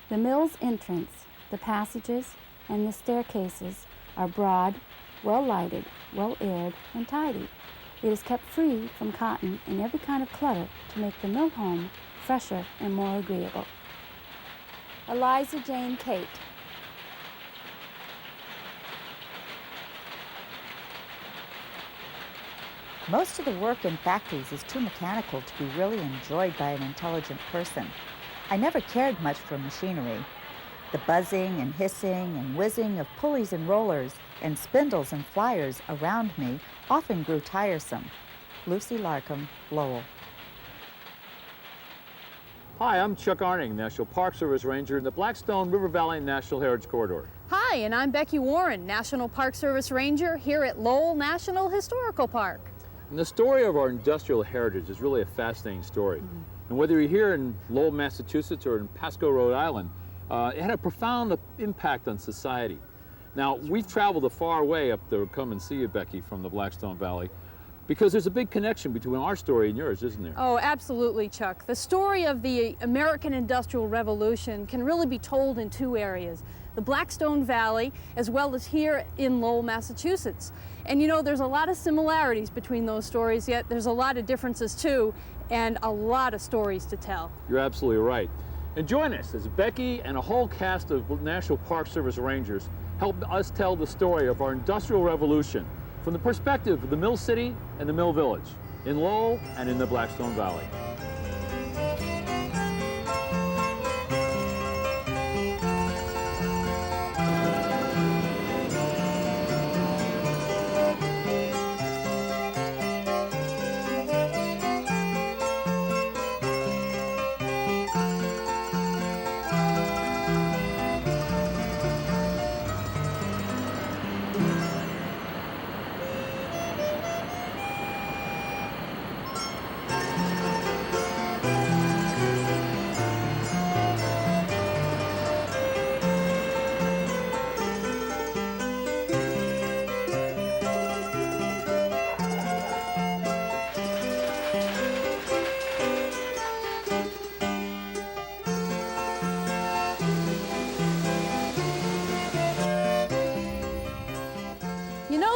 The mill's entrance, the passages, and the staircases are broad, well lighted, well aired, and tidy. It is kept free from cotton and every kind of clutter to make the mill home fresher and more agreeable. Eliza Jane Kate. Most of the work in factories is too mechanical to be really enjoyed by an intelligent person. I never cared much for machinery. The buzzing and hissing and whizzing of pulleys and rollers and spindles and flyers around me often grew tiresome. Lucy Larkham, Lowell. Hi, I'm Chuck Arning, National Park Service Ranger in the Blackstone River Valley National Heritage Corridor. Hi, and I'm Becky Warren, National Park Service Ranger here at Lowell National Historical Park. And the story of our industrial heritage is really a fascinating story. And whether you're here in Lowell, Massachusetts or in Pasco, Rhode Island, it had a profound impact on society. Now, we've traveled a far way up to come and see you, Becky, from the Blackstone Valley, because there's a big connection between our story and yours, isn't there? Oh, absolutely, Chuck. The story of the American Industrial Revolution can really be told in two areas, the Blackstone Valley, as well as here in Lowell, Massachusetts. And you know, there's a lot of similarities between those stories, yet there's a lot of differences too, and a lot of stories to tell. You're absolutely right. And join us as Becky and a whole cast of National Park Service Rangers help us tell the story of our industrial revolution from the perspective of the Mill City and the Mill Village, in Lowell and in the Blackstone Valley.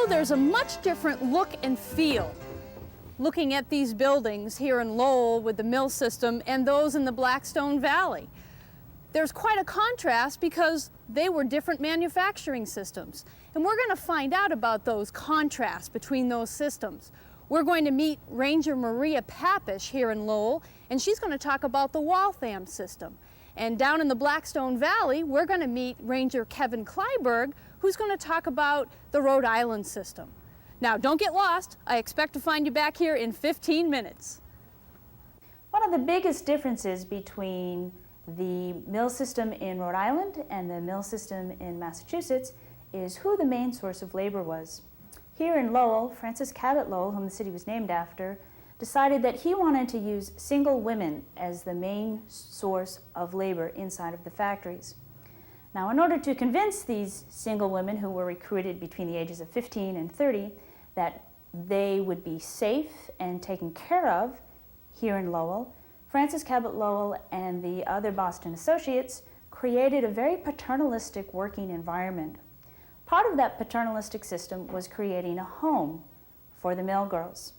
There's a much different look and feel looking at these buildings here in Lowell with the mill system and those in the Blackstone Valley. There's quite a contrast because they were different manufacturing systems. And we're going to find out about those contrasts between those systems. We're going to meet Ranger Maria Papish here in Lowell, and she's going to talk about the Waltham system. And down in the Blackstone Valley, we're going to meet Ranger Kevin Kleiberg, who's going to talk about the Rhode Island system. Now, don't get lost. I expect to find you back here in 15 minutes. One of the biggest differences between the mill system in Rhode Island and the mill system in Massachusetts is who the main source of labor was. Here in Lowell, Francis Cabot Lowell, whom the city was named after, decided that he wanted to use single women as the main source of labor inside of the factories. Now, in order to convince these single women who were recruited between the ages of 15 and 30 that they would be safe and taken care of here in Lowell, Francis Cabot Lowell and the other Boston associates created a very paternalistic working environment. Part of that paternalistic system was creating a home for the mill girls.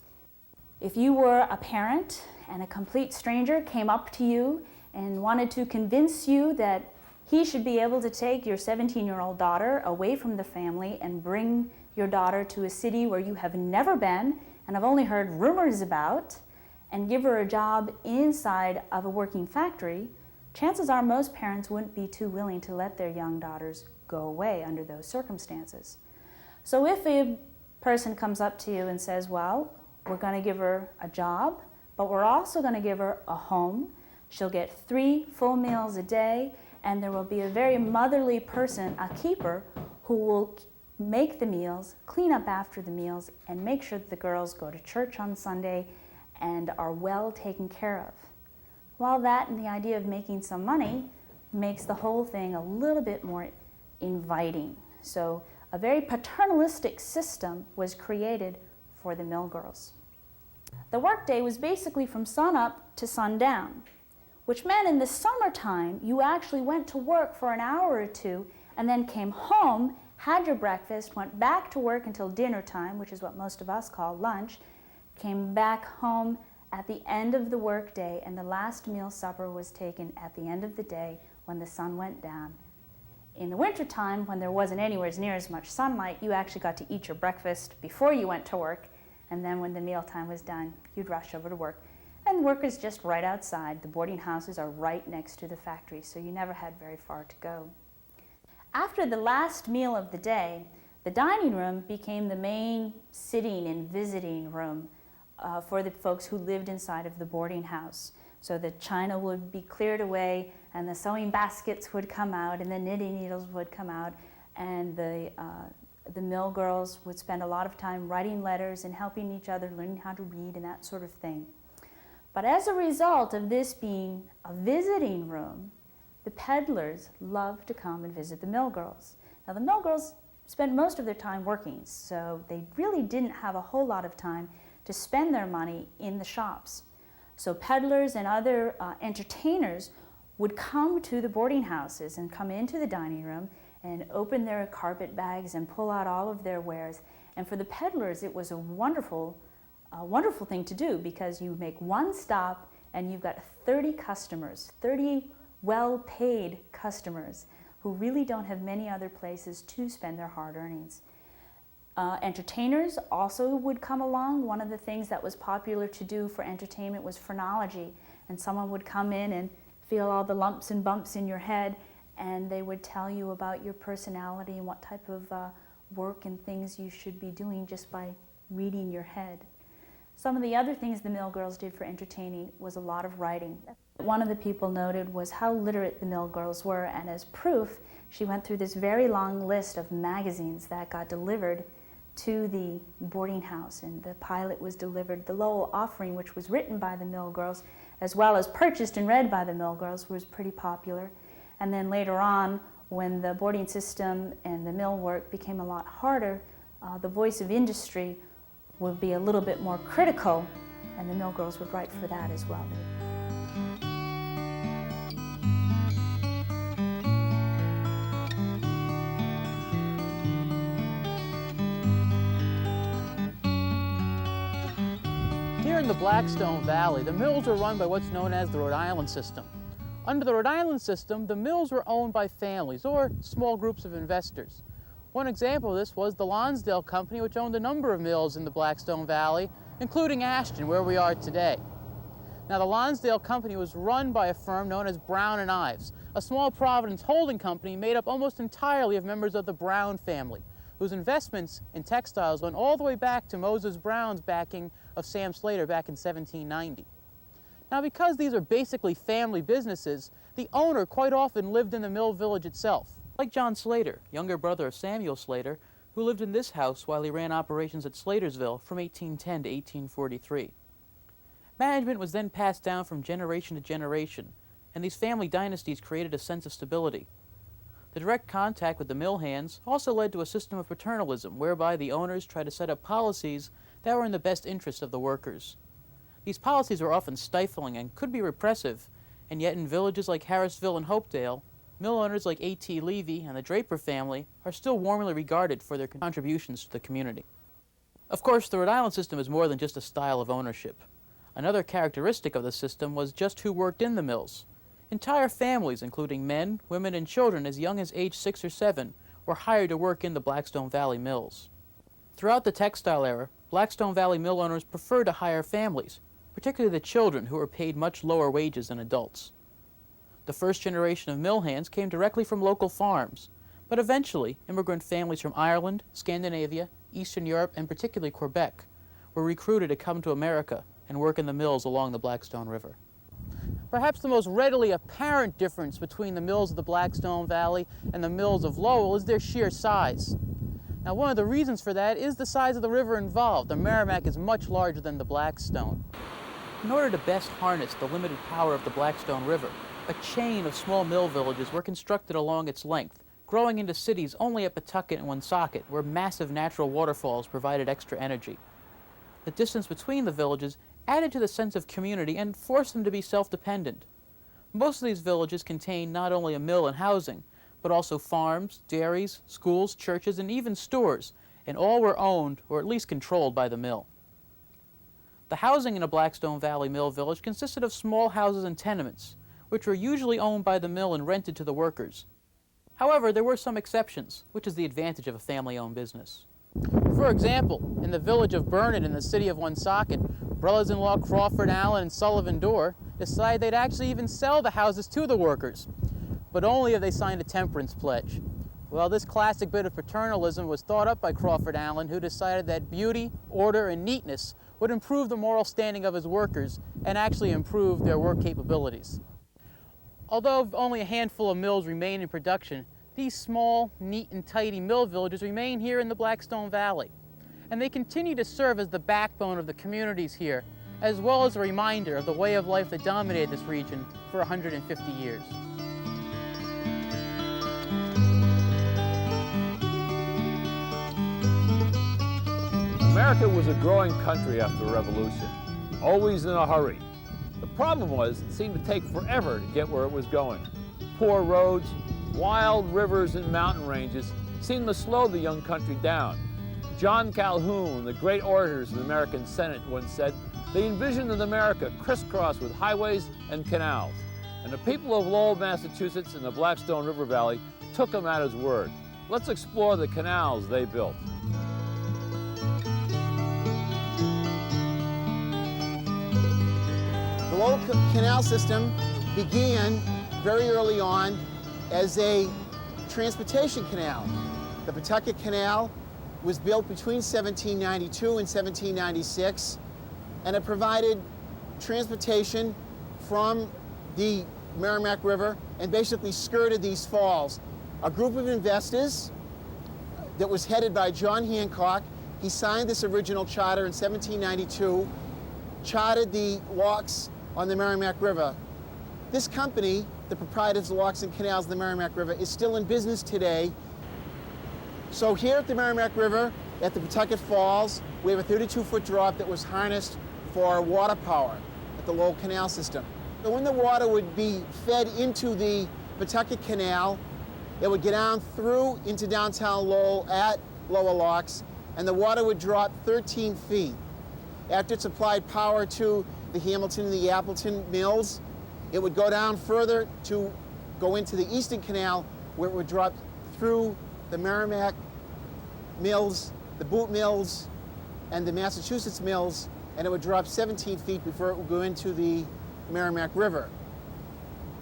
If you were a parent and a complete stranger came up to you and wanted to convince you that he should be able to take your 17-year-old daughter away from the family and bring your daughter to a city where you have never been and have only heard rumors about, and give her a job inside of a working factory, chances are most parents wouldn't be too willing to let their young daughters go away under those circumstances. So if a person comes up to you and says, well, we're going to give her a job, but we're also going to give her a home, she'll get 3 full meals a day, and there will be a very motherly person, a keeper, who will make the meals, clean up after the meals, and make sure that the girls go to church on Sunday and are well taken care of. While that and the idea of making some money makes the whole thing a little bit more inviting. So a very paternalistic system was created for the mill girls. The workday was basically from sun up to sundown. which meant in the summertime you actually went to work for an hour or two and then came home, had your breakfast, went back to work until dinner time, which is what most of us call lunch, came back home at the end of the workday, and the last meal supper was taken at the end of the day when the sun went down. In the wintertime, when there wasn't anywhere near as much sunlight, you actually got to eat your breakfast before you went to work, and then when the mealtime was done, you'd rush over to work. And work is just right outside. The boarding houses are right next to the factory, so you never had very far to go. After the last meal of the day, the dining room became the main sitting and visiting room for the folks who lived inside of the boarding house. So the china would be cleared away, and the sewing baskets would come out, and the knitting needles would come out, and the mill girls would spend a lot of time writing letters and helping each other, learning how to read and that sort of thing. But as a result of this being a visiting room, the peddlers loved to come and visit the mill girls. Now the mill girls spent most of their time working, so they really didn't have a whole lot of time to spend their money in the shops. So peddlers and other entertainers would come to the boarding houses and come into the dining room and open their carpet bags and pull out all of their wares. And for the peddlers, it was a wonderful thing to do, because you make one stop and you've got 30 customers, 30 well-paid customers who really don't have many other places to spend their hard earnings. Entertainers also would come along. One of the things that was popular to do for entertainment was phrenology, and someone would come in and feel all the lumps and bumps in your head, and they would tell you about your personality and what type of work and things you should be doing just by reading your head. Some of the other things the mill girls did for entertaining was a lot of writing. One of the people noted was how literate the mill girls were, and as proof, she went through this very long list of magazines that got delivered to the boarding house, and the pilot was delivered. The Lowell offering, which was written by the mill girls, as well as purchased and read by the mill girls, was pretty popular. And then later on, when the boarding system and the mill work became a lot harder, the voice of industry would be a little bit more critical, and the mill girls would write for that as well. Here in the Blackstone Valley, the mills are run by what's known as the Rhode Island system. Under the Rhode Island system, the mills were owned by families or small groups of investors. One example of this was the Lonsdale Company, which owned a number of mills in the Blackstone Valley, including Ashton, where we are today. Now, the Lonsdale Company was run by a firm known as Brown and Ives, a small Providence holding company made up almost entirely of members of the Brown family, whose investments in textiles went all the way back to Moses Brown's backing of Sam Slater back in 1790. Now, because these are basically family businesses, the owner quite often lived in the mill village itself, like John Slater, younger brother of Samuel Slater, who lived in this house while he ran operations at Slatersville from 1810 to 1843. Management was then passed down from generation to generation, and these family dynasties created a sense of stability. The direct contact with the mill hands also led to a system of paternalism, whereby the owners tried to set up policies that were in the best interest of the workers. These policies were often stifling and could be repressive, and yet in villages like Harrisville and Hopedale, mill owners like A.T. Levy and the Draper family are still warmly regarded for their contributions to the community. Of course, the Rhode Island system is more than just a style of ownership. Another characteristic of the system was just who worked in the mills. Entire families, including men, women, and children as young as age 6 or 7, were hired to work in the Blackstone Valley mills. Throughout the textile era, Blackstone Valley mill owners preferred to hire families, particularly the children, who were paid much lower wages than adults. The first generation of mill hands came directly from local farms, but eventually immigrant families from Ireland, Scandinavia, Eastern Europe, and particularly Quebec were recruited to come to America and work in the mills along the Blackstone River. Perhaps the most readily apparent difference between the mills of the Blackstone Valley and the mills of Lowell is their sheer size. Now, one of the reasons for that is the size of the river involved. The Merrimack is much larger than the Blackstone. In order to best harness the limited power of the Blackstone River, a chain of small mill villages were constructed along its length, growing into cities only at Pawtucket and Woonsocket, where massive natural waterfalls provided extra energy. The distance between the villages added to the sense of community and forced them to be self-dependent. Most of these villages contain not only a mill and housing, but also farms, dairies, schools, churches, and even stores, and all were owned or at least controlled by the mill. The housing in a Blackstone Valley mill village consisted of small houses and tenements, which were usually owned by the mill and rented to the workers. However, there were some exceptions, which is the advantage of a family-owned business. For example, in the village of Burnett in the city of Woonsocket, brothers-in-law Crawford Allen and Sullivan Dorr decided they'd actually even sell the houses to the workers, but only if they signed a temperance pledge. Well, this classic bit of paternalism was thought up by Crawford Allen, who decided that beauty, order, and neatness would improve the moral standing of his workers and actually improve their work capabilities. Although only a handful of mills remain in production, these small, neat, and tidy mill villages remain here in the Blackstone Valley, and they continue to serve as the backbone of the communities here, as well as a reminder of the way of life that dominated this region for 150 years. America was a growing country after the Revolution, always in a hurry. The problem was it seemed to take forever to get where it was going. Poor roads, wild rivers, and mountain ranges seemed to slow the young country down. John Calhoun, the great orators in the American Senate, once said they envisioned an America crisscrossed with highways and canals. And the people of Lowell, Massachusetts, and the Blackstone River Valley took him at his word. Let's explore the canals they built. The Lowell Canal System began very early on as a transportation canal. The Pawtucket Canal was built between 1792 and 1796, and it provided transportation from the Merrimack River and basically skirted these falls. A group of investors that was headed by John Hancock, he signed this original charter in 1792, chartered the locks on the Merrimack River. This company, the proprietors of locks and canals of the Merrimack River, is still in business today. So here at the Merrimack River, at the Pawtucket Falls, we have a 32-foot drop that was harnessed for water power at the Lowell Canal System. So when the water would be fed into the Pawtucket Canal, it would get down through into downtown Lowell at lower locks, and the water would drop 13 feet. After it's applied power to the Hamilton and the Appleton mills, it would go down further to go into the Eastern Canal, where it would drop through the Merrimack mills, the Boot mills, and the Massachusetts mills, and it would drop 17 feet before it would go into the Merrimack River.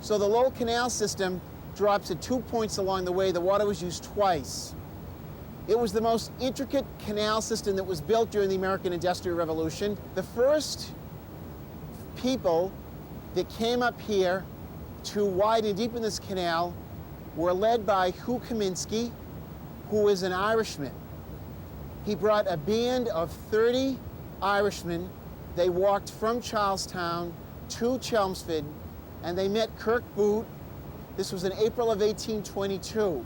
So the Lowell Canal System drops at 2 points along the way. The water was used twice. It was the most intricate canal system that was built during the American Industrial Revolution. The first people that came up here to widen and deepen this canal were led by Hugh Kaminsky, who was an Irishman. He brought a band of 30 Irishmen. They walked from Charlestown to Chelmsford, and they met Kirk Boot. This was in April of 1822.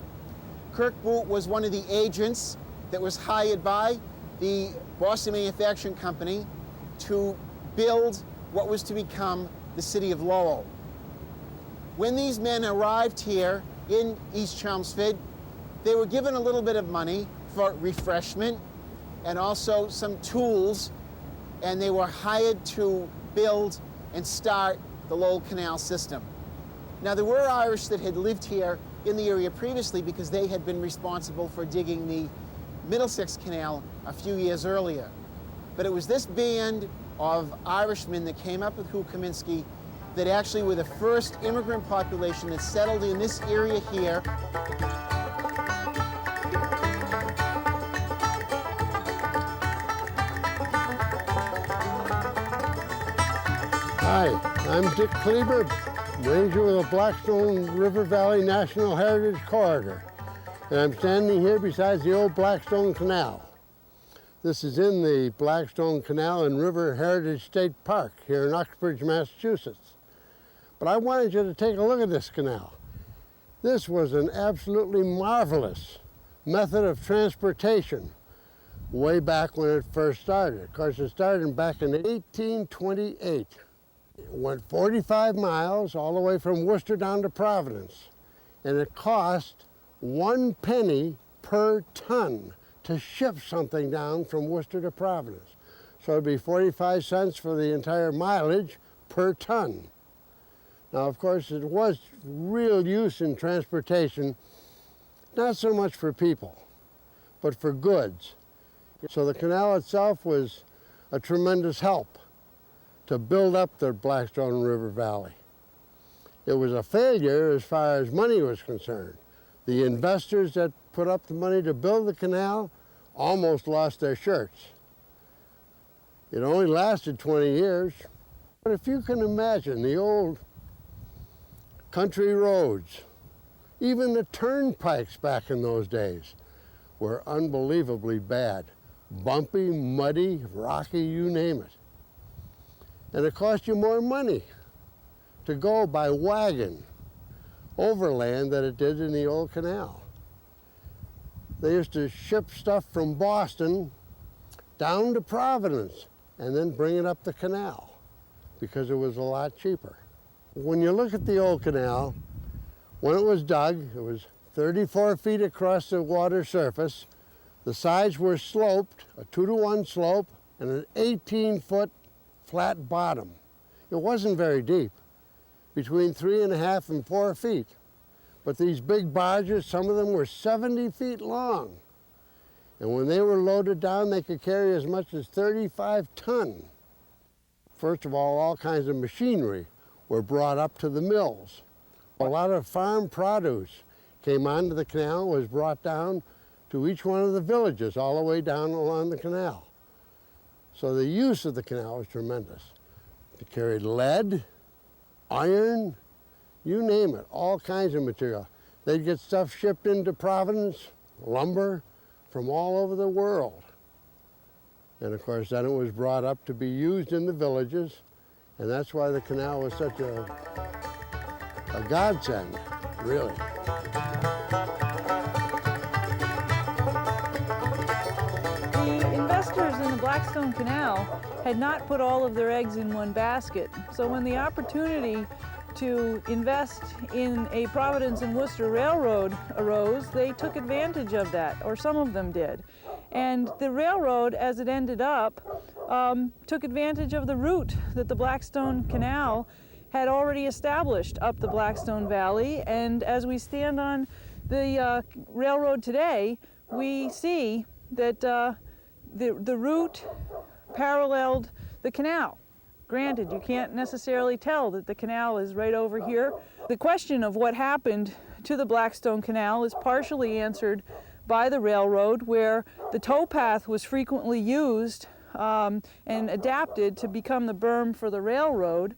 Kirk Boot was one of the agents that was hired by the Boston Manufacturing Company to build what was to become the city of Lowell. When these men arrived here in East Chelmsford, they were given a little bit of money for refreshment and also some tools, and they were hired to build and start the Lowell Canal System. Now, there were Irish that had lived here in the area previously because they had been responsible for digging the Middlesex Canal a few years earlier. But it was this band of Irishmen that came up with Hugh Kaminsky that actually were the first immigrant population that settled in this area here. Hi, I'm Dick Kleber, ranger with the Blackstone River Valley National Heritage Corridor, and I'm standing here beside the old Blackstone Canal. This is in the Blackstone Canal and River Heritage State Park here in Uxbridge, Massachusetts. But I wanted you to take a look at this canal. This was an absolutely marvelous method of transportation way back when it first started. Of course, it started back in 1828. It went 45 miles all the way from Worcester down to Providence, and it cost 1 penny per ton to ship something down from Worcester to Providence. So it'd be 45 cents for the entire mileage per ton. Now, of course, it was real use in transportation, not so much for people, but for goods. So the canal itself was a tremendous help to build up the Blackstone River Valley. It was a failure as far as money was concerned. The investors that put up the money to build the canal almost lost their shirts. It only lasted 20 years. But if you can imagine the old country roads, even the turnpikes back in those days were unbelievably bad. Bumpy, muddy, rocky, you name it. And it cost you more money to go by wagon overland than it did in the old canal. They used to ship stuff from Boston down to Providence and then bring it up the canal because it was a lot cheaper. When you look at the old canal, when it was dug, it was 34 feet across the water surface. The sides were sloped, a 2-to-1 slope, and an 18-foot flat bottom. It wasn't very deep, between 3.5 and 4 feet. But these big barges, some of them were 70 feet long. And when they were loaded down, they could carry as much as 35 tons. First of all kinds of machinery were brought up to the mills. A lot of farm produce came onto the canal, was brought down to each one of the villages all the way down along the canal. So the use of the canal was tremendous. It carried lead, iron, you name it, all kinds of material. They'd get stuff shipped into Providence, lumber, from all over the world. And of course, then it was brought up to be used in the villages, and that's why the canal was such a godsend, really. The investors in the Blackstone Canal had not put all of their eggs in one basket. So when the opportunity to invest in a Providence and Worcester railroad arose, they took advantage of that, or some of them did. And the railroad, as it ended up, took advantage of the route that the Blackstone Canal had already established up the Blackstone Valley. And as we stand on the railroad today, we see that the route paralleled the canal. Granted, you can't necessarily tell that the canal is right over here. The question of what happened to the Blackstone Canal is partially answered by the railroad, where the towpath was frequently used and adapted to become the berm for the railroad.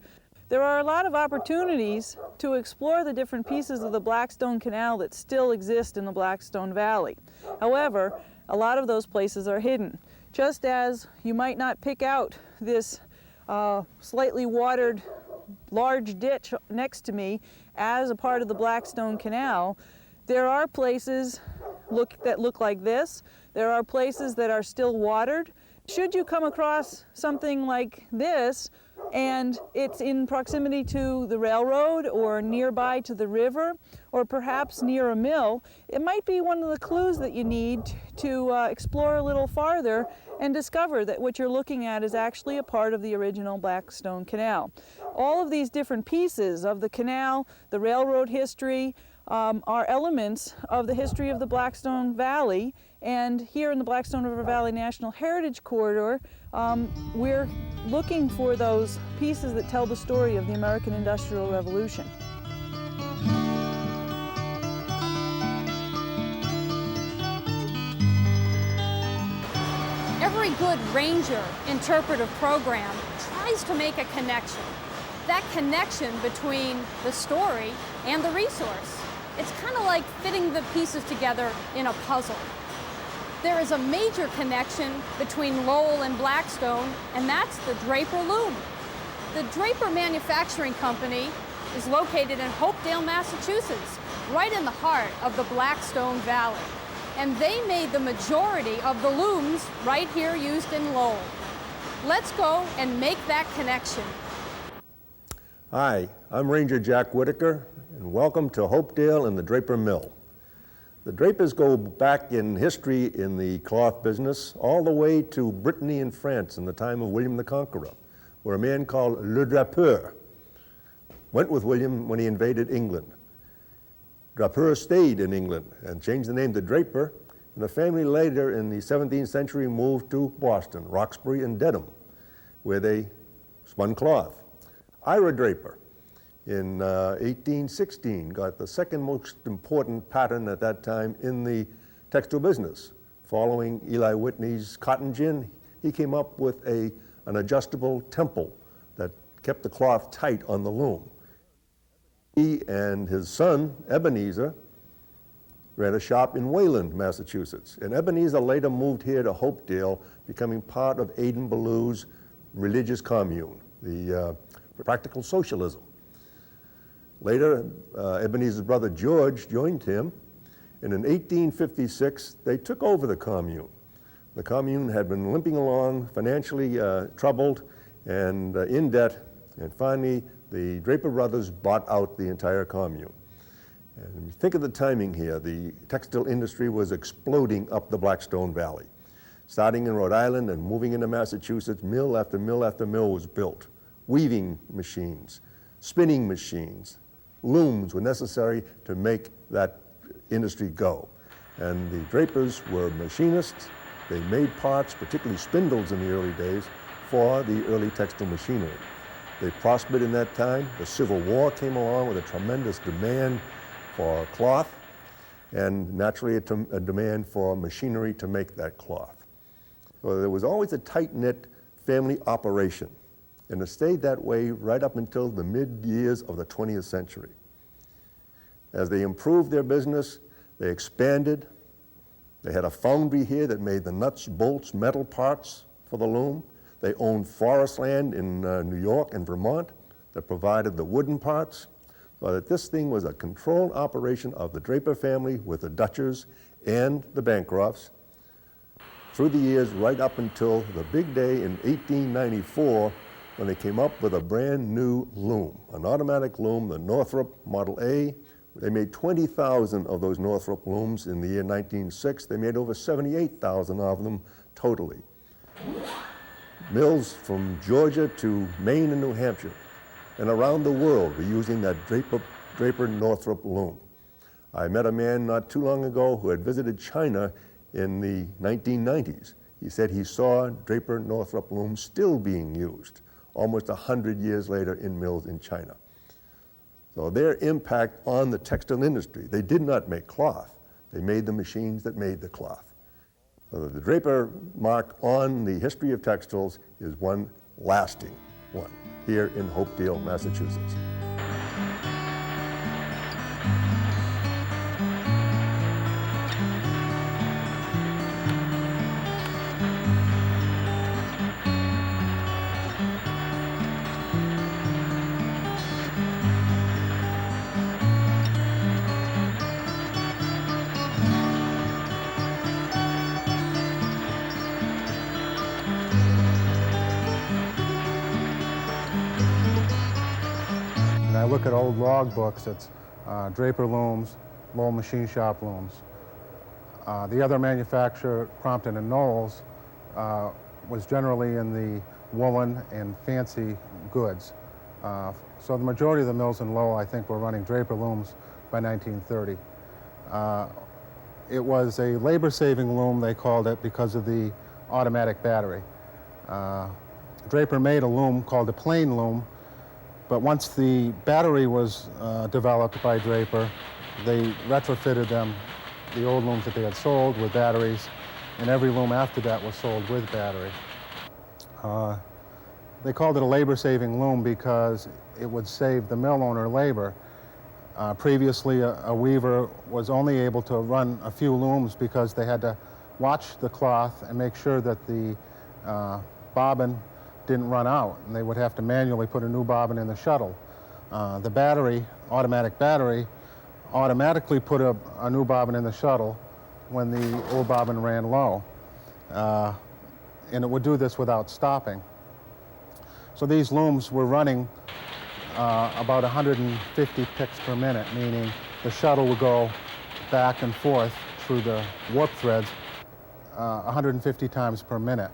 There are a lot of opportunities to explore the different pieces of the Blackstone Canal that still exist in the Blackstone Valley. However, a lot of those places are hidden. Just as you might not pick out this slightly watered large ditch next to me as a part of the Blackstone Canal, there are places that look like this. There are places that are still watered. Should you come across something like this and it's in proximity to the railroad or nearby to the river or perhaps near a mill, it might be one of the clues that you need to explore a little farther and discover that what you're looking at is actually a part of the original Blackstone Canal. All of these different pieces of the canal, the railroad history, are elements of the history of the Blackstone Valley. And here in the Blackstone River Valley National Heritage Corridor, we're looking for those pieces that tell the story of the American Industrial Revolution. Every good ranger interpretive program tries to make a connection. That connection between the story and the resource. It's kind of like fitting the pieces together in a puzzle. There is a major connection between Lowell and Blackstone, and that's the Draper loom. The Draper Manufacturing Company is located in Hopedale, Massachusetts, right in the heart of the Blackstone Valley. And they made the majority of the looms right here used in Lowell. Let's go and make that connection. Hi, I'm Ranger Jack Whitaker, and welcome to Hopedale and the Draper Mill. The Drapers go back in history in the cloth business all the way to Brittany and France in the time of William the Conqueror, where a man called Le Draper went with William when he invaded England. Draper stayed in England and changed the name to Draper, and the family later in the 17th century moved to Boston, Roxbury, and Dedham, where they spun cloth. Ira Draper, in 1816, got the second most important pattern at that time in the textile business. Following Eli Whitney's cotton gin, he came up with an adjustable temple that kept the cloth tight on the loom. He and his son, Ebenezer, ran a shop in Wayland, Massachusetts. And Ebenezer later moved here to Hopedale, becoming part of Aidan Ballew's religious commune, the practical socialism. Later, Ebenezer's brother George joined him, and in 1856, they took over the commune. The commune had been limping along, financially troubled and in debt, and finally, the Draper brothers bought out the entire commune. And think of the timing here. The textile industry was exploding up the Blackstone Valley. Starting in Rhode Island and moving into Massachusetts, mill after mill after mill was built. Weaving machines, spinning machines, looms were necessary to make that industry go. And the Drapers were machinists. They made parts, particularly spindles in the early days, for the early textile machinery. They prospered in that time. The Civil War came along with a tremendous demand for cloth, and naturally a demand for machinery to make that cloth. So there was always a tight-knit family operation, and it stayed that way right up until the mid-years of the 20th century. As they improved their business, they expanded. They had a foundry here that made the nuts, bolts, metal parts for the loom. They owned forest land in New York and Vermont that provided the wooden parts, so that this thing was a controlled operation of the Draper family with the Dutchers and the Bancrofts through the years right up until the big day in 1894 when they came up with a brand new loom, an automatic loom, the Northrop Model A. They made 20,000 of those Northrop looms in the year 1906. They made over 78,000 of them totally. Mills from Georgia to Maine and New Hampshire and around the world were using that Draper Northrop loom. I met a man not too long ago who had visited China in the 1990s. He said he saw Draper Northrop looms still being used almost 100 years later in mills in China. So their impact on the textile industry, they did not make cloth. They made the machines that made the cloth. So the Draper mark on the history of textiles is one lasting one here in Hopedale, Massachusetts. I look at old log books, it's Draper looms, Lowell machine shop looms. The other manufacturer, Crompton and Knowles, was generally in the woolen and fancy goods. So the majority of the mills in Lowell, I think, were running Draper looms by 1930. It was a labor-saving loom, they called it, because of the automatic battery. Draper made a loom called a plain loom, but once the battery was developed by Draper, they retrofitted them, the old looms that they had sold, with batteries, and every loom after that was sold with battery. They called it a labor-saving loom because it would save the mill owner labor. Previously, a weaver was only able to run a few looms because they had to watch the cloth and make sure that the bobbin didn't run out, and they would have to manually put a new bobbin in the shuttle. The battery, automatic battery, automatically put a new bobbin in the shuttle when the old bobbin ran low. And it would do this without stopping. So these looms were running about 150 picks per minute, meaning the shuttle would go back and forth through the warp threads 150 times per minute.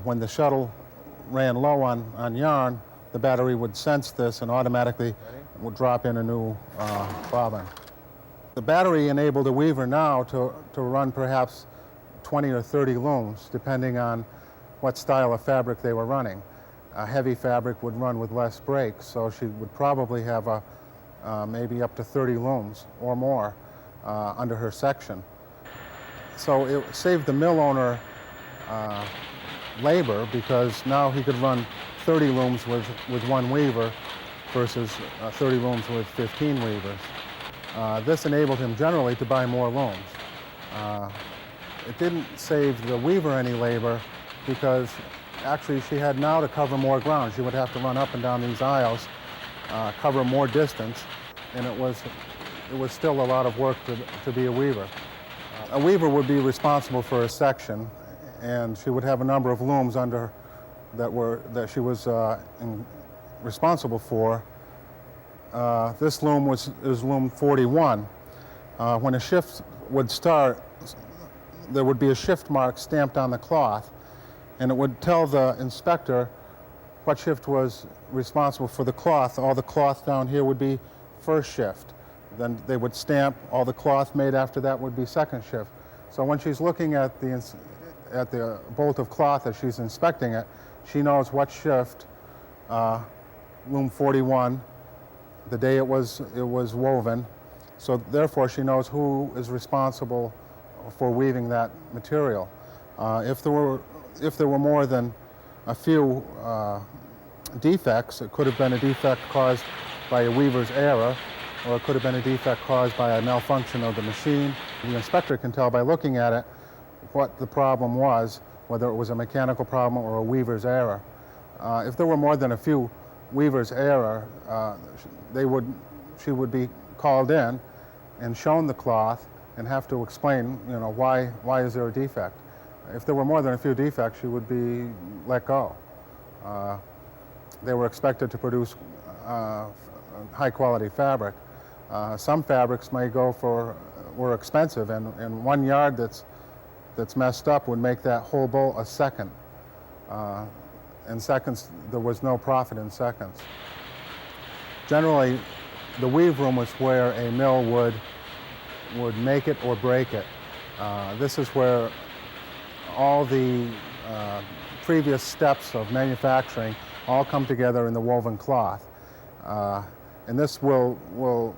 When the shuttle ran low on yarn, the battery would sense this and automatically would drop in a new bobbin. The battery enabled a weaver now to run perhaps 20 or 30 looms, depending on what style of fabric they were running. A heavy fabric would run with less brakes, so she would probably have maybe up to 30 looms or more under her section. So it saved the mill owner labor, because now he could run 30 looms with one weaver versus 30 looms with 15 weavers. This enabled him generally to buy more looms. It didn't save the weaver any labor, because actually she had now to cover more ground. She would have to run up and down these aisles, cover more distance, and it was still a lot of work to be a weaver. A weaver would be responsible for a section, and she would have a number of looms under that she was responsible for. This loom is loom 41. When a shift would start, there would be a shift mark stamped on the cloth, and it would tell the inspector what shift was responsible for the cloth. All the cloth down here would be first shift. Then they would stamp all the cloth made after that would be second shift. So when she's looking at the bolt of cloth as she's inspecting it, she knows what shift loom 41, the day it was woven. So therefore she knows who is responsible for weaving that material. If there were more than a few defects, it could have been a defect caused by a weaver's error, or it could have been a defect caused by a malfunction of the machine. The inspector can tell by looking at it what the problem was, whether it was a mechanical problem or a weaver's error. If there were more than a few weaver's error, she would be called in and shown the cloth and have to explain, why is there a defect. If there were more than a few defects, she would be let go. They were expected to produce high quality fabric. Some fabrics were expensive, and 1 yard that's messed up would make that whole bolt a second. In seconds, there was no profit in seconds. Generally, the weave room was where a mill would make it or break it. This is where all the previous steps of manufacturing all come together in the woven cloth. And this will,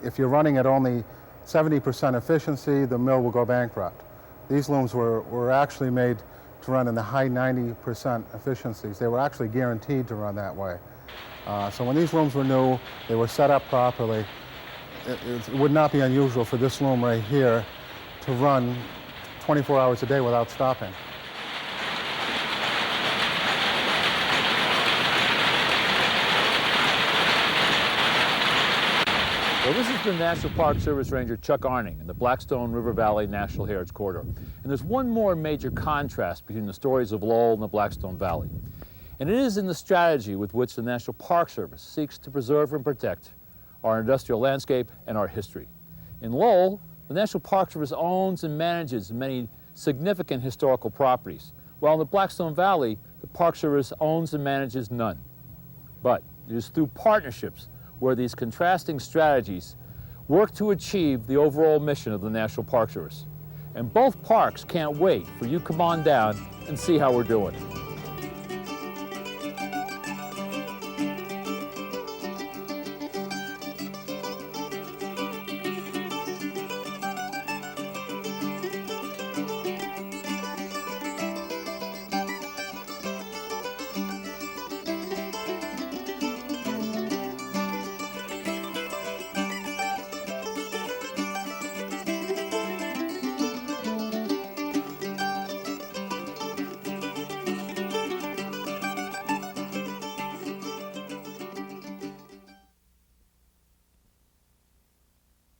if you're running at only 70% efficiency, the mill will go bankrupt. These looms were actually made to run in the high 90% efficiencies. They were actually guaranteed to run that way. So when these looms were new, they were set up properly. It would not be unusual for this loom right here to run 24 hours a day without stopping. Well, this is the National Park Service Ranger Chuck Arning in the Blackstone River Valley National Heritage Corridor. And there's one more major contrast between the stories of Lowell and the Blackstone Valley. And it is in the strategy with which the National Park Service seeks to preserve and protect our industrial landscape and our history. In Lowell, the National Park Service owns and manages many significant historical properties, while in the Blackstone Valley, the Park Service owns and manages none. But it is through partnerships where these contrasting strategies work to achieve the overall mission of the National Park Service. And both parks can't wait for you to come on down and see how we're doing.